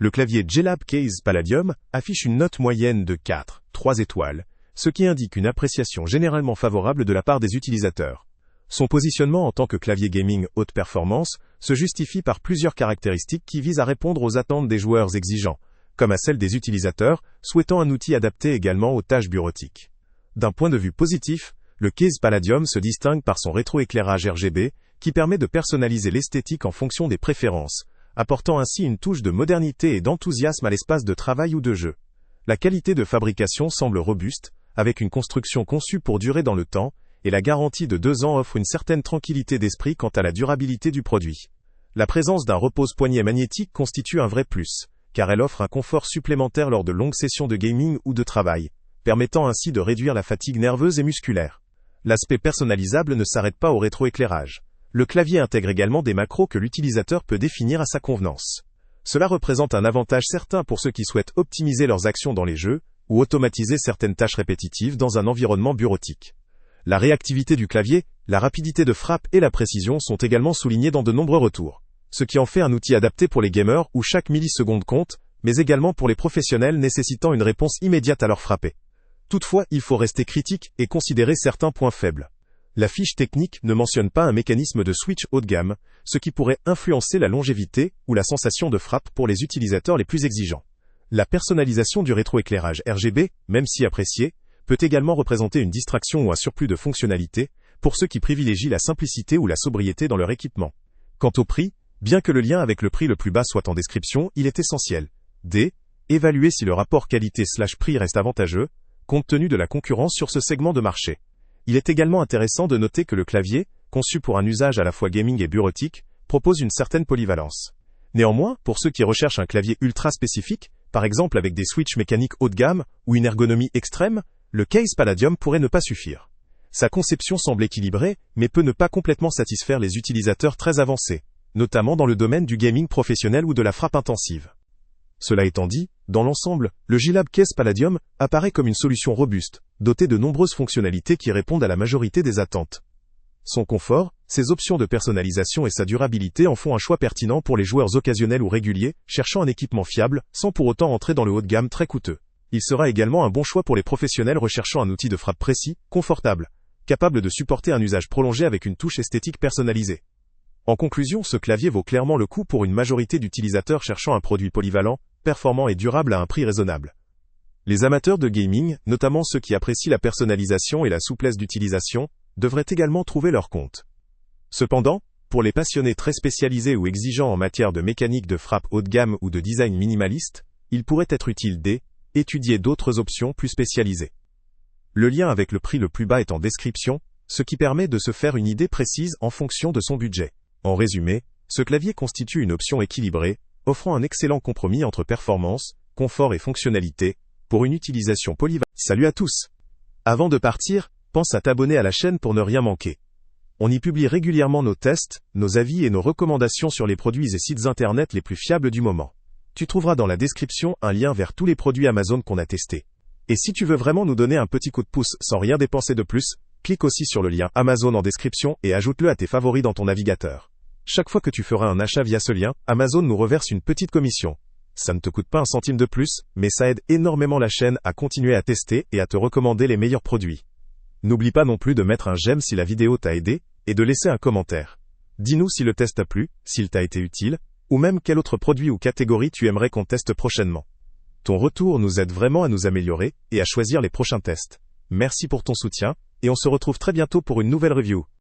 Le clavier G-Lab Case Palladium affiche une note moyenne de 4,3 étoiles, ce qui indique une appréciation généralement favorable de la part des utilisateurs. Son positionnement en tant que clavier gaming haute performance se justifie par plusieurs caractéristiques qui visent à répondre aux attentes des joueurs exigeants, comme à celles des utilisateurs souhaitant un outil adapté également aux tâches bureautiques. D'un point de vue positif, le Case Palladium se distingue par son rétroéclairage RGB, qui permet de personnaliser l'esthétique en fonction des préférences, apportant ainsi une touche de modernité et d'enthousiasme à l'espace de travail ou de jeu. La qualité de fabrication semble robuste, avec une construction conçue pour durer dans le temps, et la garantie de 2 ans offre une certaine tranquillité d'esprit quant à la durabilité du produit. La présence d'un repose-poignet magnétique constitue un vrai plus, car elle offre un confort supplémentaire lors de longues sessions de gaming ou de travail, permettant ainsi de réduire la fatigue nerveuse et musculaire. L'aspect personnalisable ne s'arrête pas au rétroéclairage. Le clavier intègre également des macros que l'utilisateur peut définir à sa convenance. Cela représente un avantage certain pour ceux qui souhaitent optimiser leurs actions dans les jeux, ou automatiser certaines tâches répétitives dans un environnement bureautique. La réactivité du clavier, la rapidité de frappe et la précision sont également soulignés dans de nombreux retours, ce qui en fait un outil adapté pour les gamers où chaque milliseconde compte, mais également pour les professionnels nécessitant une réponse immédiate à leur frappé. Toutefois, il faut rester critique et considérer certains points faibles. La fiche technique ne mentionne pas un mécanisme de switch haut de gamme, ce qui pourrait influencer la longévité ou la sensation de frappe pour les utilisateurs les plus exigeants. La personnalisation du rétroéclairage RGB, même si appréciée, peut également représenter une distraction ou un surplus de fonctionnalités pour ceux qui privilégient la simplicité ou la sobriété dans leur équipement. Quant au prix, bien que le lien avec le prix le plus bas soit en description, il est essentiel. Évaluer si le rapport qualité/prix reste avantageux, compte tenu de la concurrence sur ce segment de marché. Il est également intéressant de noter que le clavier, conçu pour un usage à la fois gaming et bureautique, propose une certaine polyvalence. Néanmoins, pour ceux qui recherchent un clavier ultra spécifique, par exemple avec des switches mécaniques haut de gamme ou une ergonomie extrême, le Case Palladium pourrait ne pas suffire. Sa conception semble équilibrée, mais peut ne pas complètement satisfaire les utilisateurs très avancés, notamment dans le domaine du gaming professionnel ou de la frappe intensive. Cela étant dit, dans l'ensemble, le G-Lab Case Palladium apparaît comme une solution robuste, dotée de nombreuses fonctionnalités qui répondent à la majorité des attentes. Son confort, ses options de personnalisation et sa durabilité en font un choix pertinent pour les joueurs occasionnels ou réguliers, cherchant un équipement fiable, sans pour autant entrer dans le haut de gamme très coûteux. Il sera également un bon choix pour les professionnels recherchant un outil de frappe précis, confortable, capable de supporter un usage prolongé avec une touche esthétique personnalisée. En conclusion, ce clavier vaut clairement le coup pour une majorité d'utilisateurs cherchant un produit polyvalent, performant et durable à un prix raisonnable. Les amateurs de gaming, notamment ceux qui apprécient la personnalisation et la souplesse d'utilisation, devraient également trouver leur compte. Cependant, pour les passionnés très spécialisés ou exigeants en matière de mécanique de frappe haut de gamme ou de design minimaliste, il pourrait être utile d'étudier d'autres options plus spécialisées. Le lien avec le prix le plus bas est en description, ce qui permet de se faire une idée précise en fonction de son budget. En résumé, ce clavier constitue une option équilibrée, offrant un excellent compromis entre performance, confort et fonctionnalité, pour une utilisation polyvalente. Salut à tous! Avant de partir, pense à t'abonner à la chaîne pour ne rien manquer. On y publie régulièrement nos tests, nos avis et nos recommandations sur les produits et sites internet les plus fiables du moment. Tu trouveras dans la description un lien vers tous les produits Amazon qu'on a testés. Et si tu veux vraiment nous donner un petit coup de pouce sans rien dépenser de plus, clique aussi sur le lien Amazon en description et ajoute-le à tes favoris dans ton navigateur. Chaque fois que tu feras un achat via ce lien, Amazon nous reverse une petite commission. Ça ne te coûte pas un centime de plus, mais ça aide énormément la chaîne à continuer à tester et à te recommander les meilleurs produits. N'oublie pas non plus de mettre un j'aime si la vidéo t'a aidé, et de laisser un commentaire. Dis-nous si le test t'a plu, s'il t'a été utile, ou même quel autre produit ou catégorie tu aimerais qu'on teste prochainement. Ton retour nous aide vraiment à nous améliorer, et à choisir les prochains tests. Merci pour ton soutien, et on se retrouve très bientôt pour une nouvelle review.